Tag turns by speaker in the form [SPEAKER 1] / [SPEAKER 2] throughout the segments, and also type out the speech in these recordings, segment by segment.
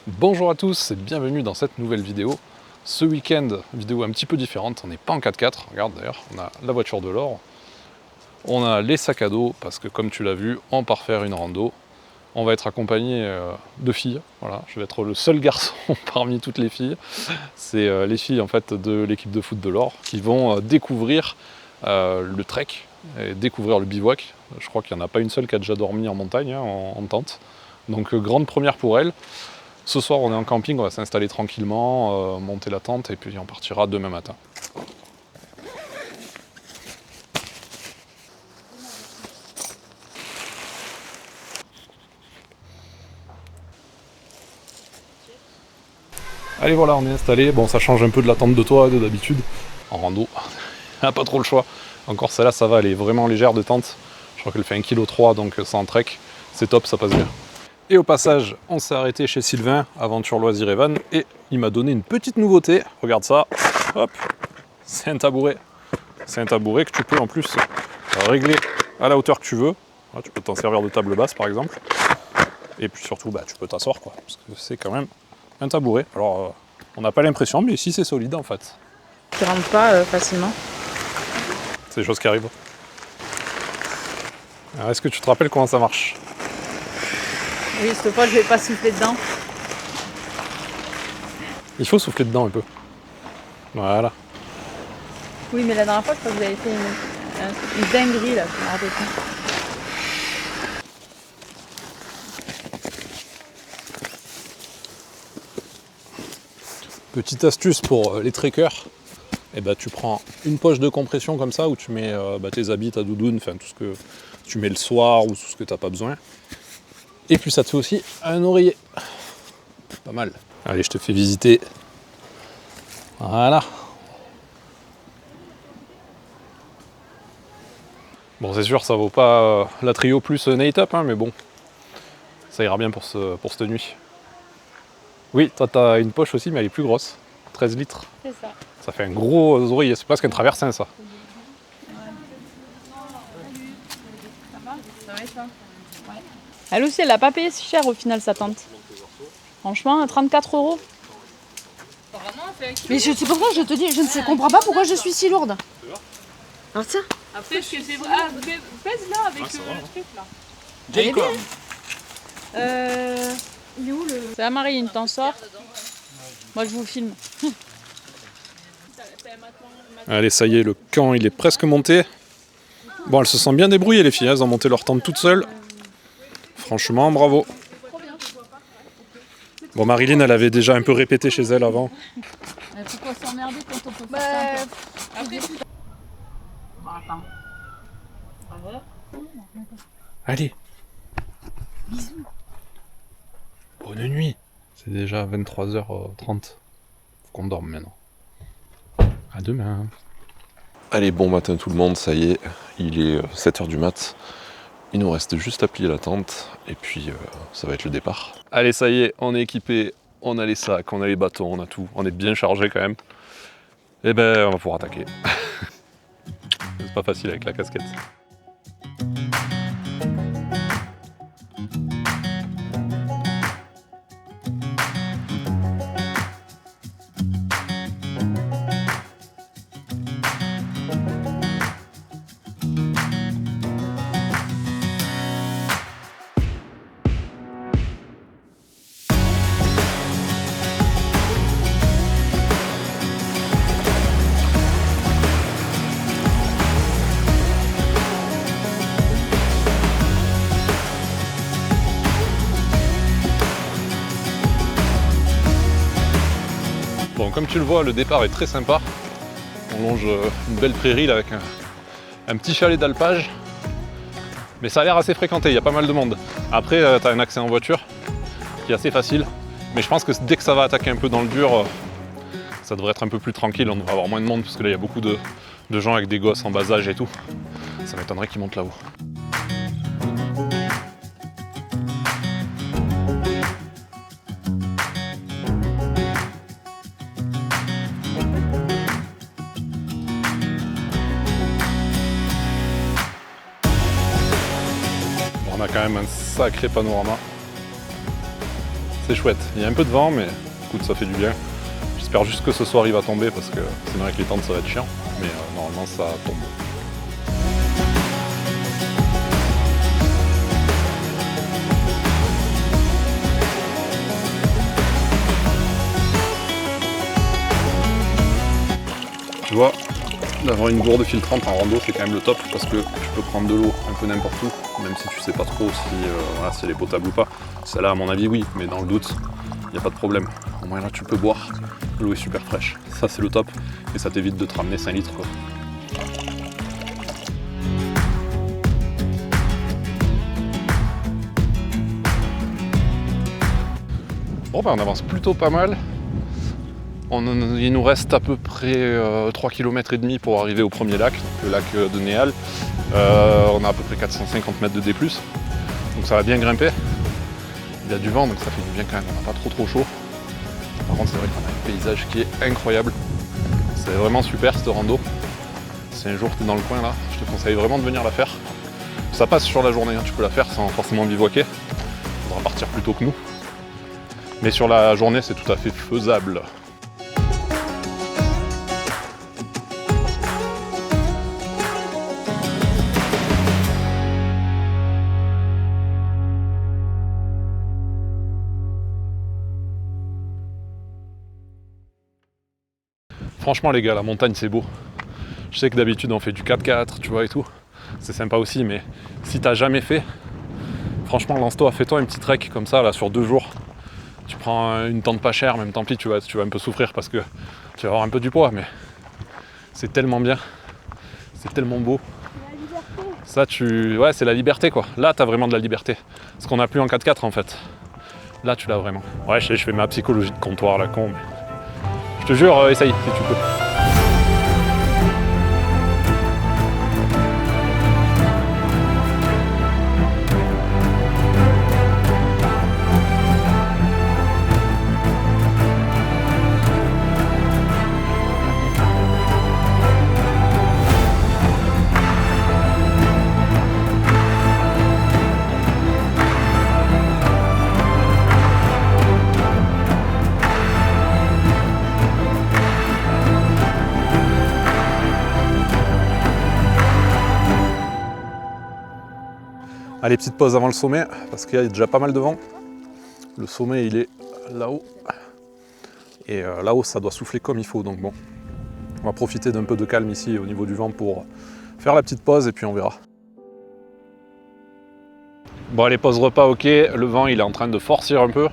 [SPEAKER 1] Bonjour à tous et bienvenue dans cette nouvelle vidéo. Ce week-end, vidéo un petit peu différente, on n'est pas en 4x4, regarde d'ailleurs, on a la voiture de Laure, on a les sacs à dos, parce que comme tu l'as vu, on part faire une rando. On va être accompagné de filles, voilà, je vais être le seul garçon parmi toutes les filles. C'est les filles en fait de l'équipe de foot de Laure qui vont découvrir le trek et découvrir le bivouac. Je crois qu'il n'y en a pas une seule qui a déjà dormi en montagne, hein, en tente. Donc grande première pour elles. Ce soir, on est en camping, on va s'installer tranquillement, monter la tente et puis on partira demain matin. Allez voilà, on est installé. Bon, ça change un peu de la tente de toi de d'habitude. En rando, on n'a pas trop le choix. Encore celle-là, ça va, elle est vraiment légère de tente. Je crois qu'elle fait 1,3 kg, donc sans trek, c'est top, ça passe bien. Et au passage, on s'est arrêté chez Sylvain, Aventure Loisir Evan, et il m'a donné une petite nouveauté. Regarde ça, hop, c'est un tabouret. C'est un tabouret que tu peux en plus régler à la hauteur que tu veux. Là, tu peux t'en servir de table basse par exemple. Et puis surtout, bah, tu peux t'asseoir quoi, parce que c'est quand même un tabouret. Alors, on n'a pas l'impression, mais ici c'est solide en fait.
[SPEAKER 2] Tu rentres pas facilement.
[SPEAKER 1] C'est des choses qui arrivent. Alors, est-ce que tu te rappelles comment ça marche?
[SPEAKER 2] Oui, cette fois je vais pas souffler dedans.
[SPEAKER 1] Il faut souffler dedans un peu. Voilà.
[SPEAKER 2] Oui, mais la dernière fois, je crois que vous avez fait une dinguerie là, je me rappelle plus.
[SPEAKER 1] Petite astuce pour les trekkers, eh ben, tu prends une poche de compression comme ça où tu mets tes habits, ta doudoune, enfin tout ce que tu mets le soir ou tout ce que tu n'as pas besoin. Et puis ça te fait aussi un oreiller. Pas mal. Allez, je te fais visiter. Voilà. Bon, c'est sûr, ça vaut pas la Trio plus Nate Up, hein, mais bon, ça ira bien pour cette nuit. Oui, toi t'as une poche aussi, mais elle est plus grosse. 13 litres.
[SPEAKER 2] C'est ça.
[SPEAKER 1] Ça fait un gros oreiller, c'est presque un traversin ça.
[SPEAKER 2] Ça va et toi? Ouais. Elle aussi, elle a pas payé si cher au final sa tante. Franchement, 34 €.
[SPEAKER 3] Mais je sais pourquoi je te dis, je ne comprends pas pourquoi je suis si lourde. Alors tiens.
[SPEAKER 4] Après, ce que c'est vrai. Ah, pèse là avec le truc là.
[SPEAKER 2] Il est où le. C'est la Marine, t'en sors. Moi je vous filme.
[SPEAKER 1] Allez, ça y est, le camp il est presque monté. Bon, elles se sont bien débrouillées les filles, elles ont monté leur tente toutes seules. Franchement, bravo. Bon, Marilyn, elle avait déjà un peu répété chez elle avant.
[SPEAKER 2] Pourquoi s'emmerder quand on peut faire ça?
[SPEAKER 4] Après,
[SPEAKER 2] Bon, attends.
[SPEAKER 1] Allez. Bisous. Bonne nuit. C'est déjà 23h30. Faut qu'on dorme maintenant. À demain.
[SPEAKER 5] Allez, bon matin tout le monde, ça y est, il est 7h du mat. Il nous reste juste à plier la tente et puis ça va être le départ.
[SPEAKER 1] Allez, ça y est, on est équipé. On a les sacs, on a les bâtons, on a tout. On est bien chargé quand même. Et ben, on va pouvoir attaquer. C'est pas facile avec la casquette. Bon, comme tu le vois, le départ est très sympa. On longe une belle prairie là, avec un petit chalet d'alpage. Mais ça a l'air assez fréquenté, il y a pas mal de monde. Après, tu as un accès en voiture qui est assez facile. Mais je pense que dès que ça va attaquer un peu dans le dur, ça devrait être un peu plus tranquille. On devrait avoir moins de monde parce que là, il y a beaucoup de gens avec des gosses en bas âge et tout. Ça m'étonnerait qu'ils montent là-haut. On a quand même un sacré panorama. c'est chouette. Il y a un peu de vent, mais écoute, ça fait du bien. J'espère juste que ce soir il va tomber parce que sinon avec les tentes ça va être chiant. Mais normalement ça tombe. Tu vois, d'avoir une gourde filtrante en rando c'est quand même le top parce que tu peux prendre de l'eau un peu n'importe où, même si tu sais pas trop si elle est potable ou pas. Celle-là à mon avis oui, mais dans le doute, il n'y a pas de problème. Au moins là tu peux boire, l'eau est super fraîche. Ça c'est le top et ça t'évite de te ramener 5 litres quoi. Bon bah on avance plutôt pas mal. Il nous reste à peu près 3 km et demi pour arriver au premier lac, le lac de Néal. On a à peu près 450 mètres de D+, donc ça va bien grimper. Il y a du vent donc ça fait du bien quand même, on n'a pas trop chaud. Par contre c'est vrai qu'on a un paysage qui est incroyable. C'est vraiment super cette rando. Si un jour tu es dans le coin là, je te conseille vraiment de venir la faire. Ça passe sur la journée, hein. Tu peux la faire sans forcément bivouaquer. Il faudra partir plus tôt que nous. Mais sur la journée c'est tout à fait faisable. Franchement les gars, la montagne c'est beau. Je sais que d'habitude on fait du 4x4, tu vois et tout. C'est sympa aussi, mais si t'as jamais fait, franchement lance-toi, fais-toi un petit trek comme ça là sur 2 jours. Tu prends une tente pas chère, même tant pis tu vas un peu souffrir parce que tu vas avoir un peu du poids, mais c'est tellement bien, c'est tellement beau. Ça ouais c'est la liberté quoi. Là t'as vraiment de la liberté. Ce qu'on n'a plus en 4x4 en fait. Là tu l'as vraiment. Ouais je sais, je fais ma psychologie de comptoir la con, mais je te jure, essaye si tu peux. Allez, petite pause avant le sommet, parce qu'il y a déjà pas mal de vent. Le sommet, il est là-haut. Et là-haut, ça doit souffler comme il faut, donc bon. On va profiter d'un peu de calme ici au niveau du vent pour faire la petite pause et puis on verra. Bon, allez, pause repas, ok. Le vent, il est en train de forcir un peu.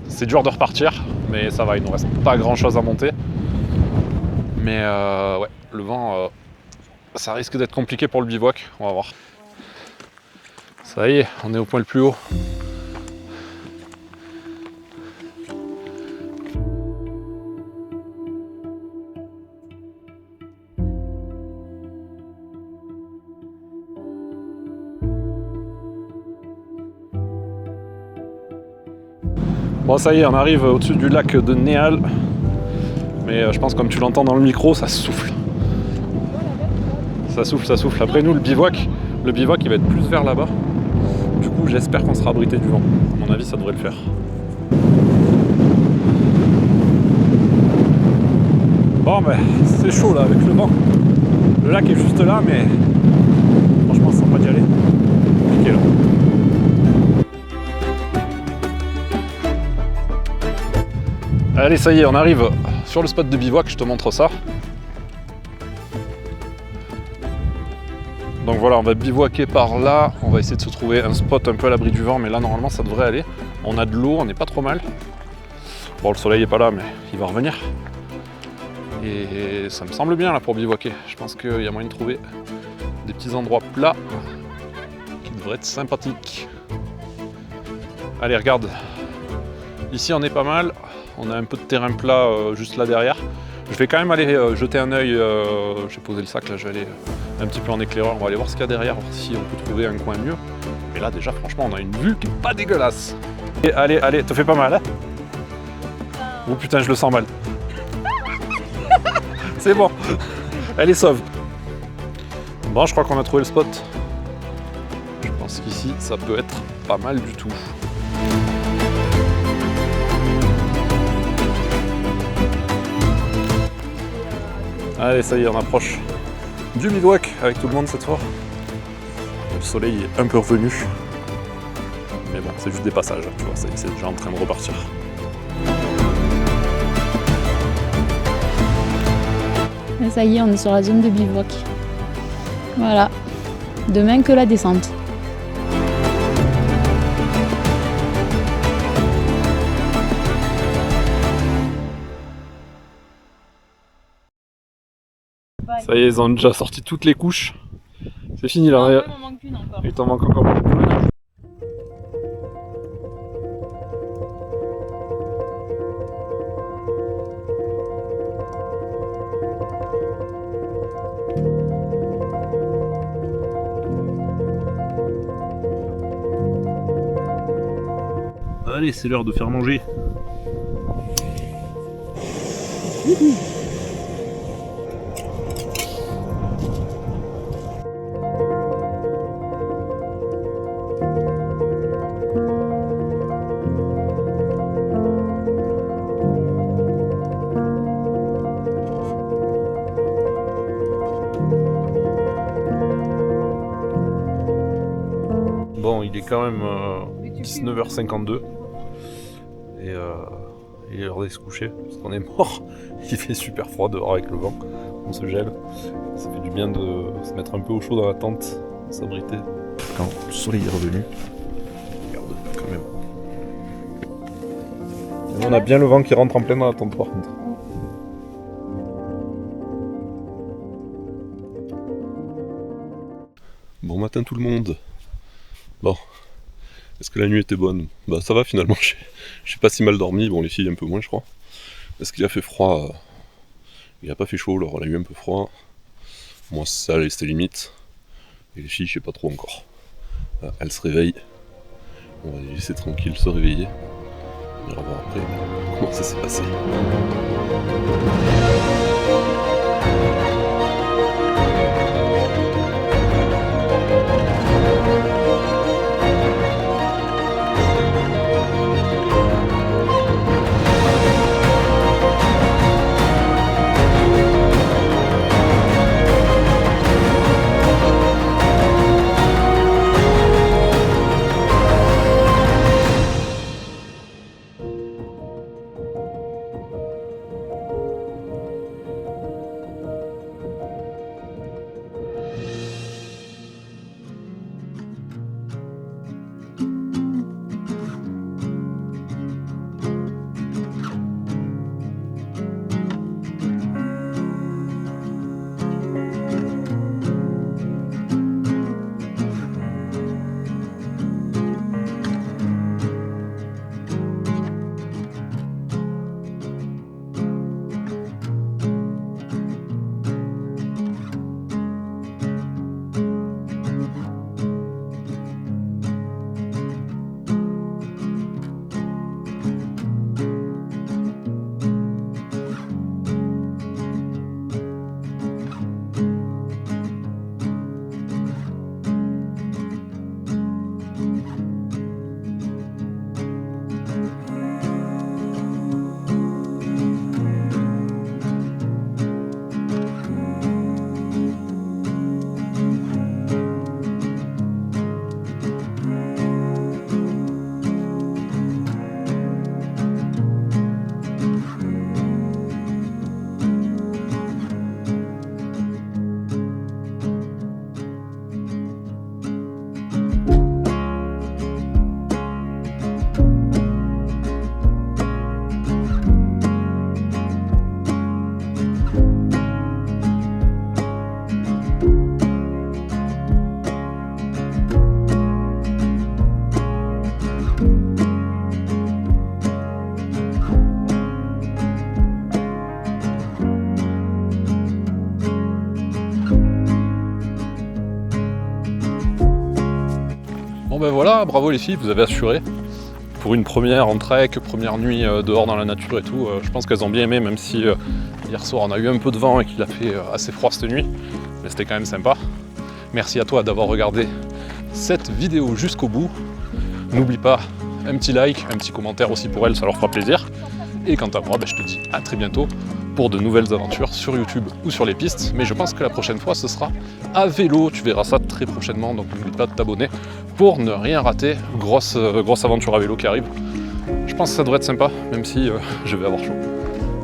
[SPEAKER 1] C'est dur de repartir, mais ça va, il nous reste pas grand-chose à monter. Mais ouais, le vent, ça risque d'être compliqué pour le bivouac, on va voir. Ça y est, on est au point le plus haut. Bon ça y est, on arrive au-dessus du lac de Néal. Mais je pense comme tu l'entends dans le micro, ça souffle. Ça souffle, ça souffle. Après nous, le bivouac il va être plus vers là-bas. Du coup, j'espère qu'on sera abrité du vent. À mon avis, ça devrait le faire. Bon, ben, c'est chaud là avec le vent. Le lac est juste là, mais franchement, ça sent pas d'y aller. Compliqué là. Allez, ça y est, on arrive sur le spot de bivouac. Je te montre ça. Donc voilà, on va bivouaquer par là, on va essayer de se trouver un spot un peu à l'abri du vent, mais là normalement ça devrait aller. On a de l'eau, on n'est pas trop mal. Bon, le soleil n'est pas là, mais il va revenir. Et ça me semble bien là pour bivouaquer. Je pense qu'il y a moyen de trouver des petits endroits plats qui devraient être sympathiques. Allez, regarde. Ici on est pas mal, on a un peu de terrain plat juste là derrière. Je vais quand même aller jeter un œil, j'ai posé le sac là, je vais aller un petit peu en éclaireur, on va aller voir ce qu'il y a derrière, voir si on peut trouver un coin mieux. Mais là déjà franchement on a une vue qui est pas dégueulasse. Et allez, allez, te fais pas mal hein. Oh putain je le sens mal. C'est bon, elle est sauve. Bon je crois qu'on a trouvé le spot. Je pense qu'ici ça peut être pas mal du tout. Allez, ça y est, on approche du bivouac avec tout le monde cette fois. Le soleil est un peu revenu. Mais bon, c'est juste des passages, tu vois, c'est déjà en train de repartir.
[SPEAKER 2] Et ça y est, on est sur la zone de bivouac. Voilà. Demain que la descente.
[SPEAKER 1] Ça y est, ils ont déjà sorti toutes les couches. C'est fini là.
[SPEAKER 2] Il m'en manque une encore.
[SPEAKER 1] Il t'en manque encore une. Allez, c'est l'heure de faire manger. Bon, il est quand même 19h52 et il est l'heure d'aller se coucher parce qu'on est mort. Il fait super froid dehors avec le vent, on se gèle. Ça fait du bien de se mettre un peu au chaud dans la tente, s'abriter. Quand le soleil est revenu, regarde quand même. Et on a bien le vent qui rentre en plein dans la tente par contre. Bon matin tout le monde. Bon, est-ce que la nuit était bonne? Bah ça va finalement, j'ai pas si mal dormi, bon les filles un peu moins je crois. Est-ce qu'il a fait froid? Il a pas fait chaud, alors on a eu un peu froid. Moi ça allait, c'était limite. Et les filles je sais pas trop encore. Elles se réveillent. On va les laisser tranquilles se réveiller. On ira voir après comment ça s'est passé. ben voilà, bravo les filles, vous avez assuré. Pour une première en trek, première nuit dehors dans la nature et tout, je pense qu'elles ont bien aimé, même si hier soir on a eu un peu de vent et qu'il a fait assez froid cette nuit. Mais c'était quand même sympa. Merci à toi d'avoir regardé cette vidéo jusqu'au bout. N'oublie pas un petit like, un petit commentaire aussi pour elles, ça leur fera plaisir. Et quant à moi, je te dis à très bientôt pour de nouvelles aventures sur YouTube ou sur les pistes, mais je pense que la prochaine fois ce sera à vélo, tu verras ça très prochainement, donc n'oublie pas de t'abonner pour ne rien rater, grosse aventure à vélo qui arrive. Je pense que ça devrait être sympa, même si je vais avoir chaud.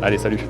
[SPEAKER 1] Allez, salut!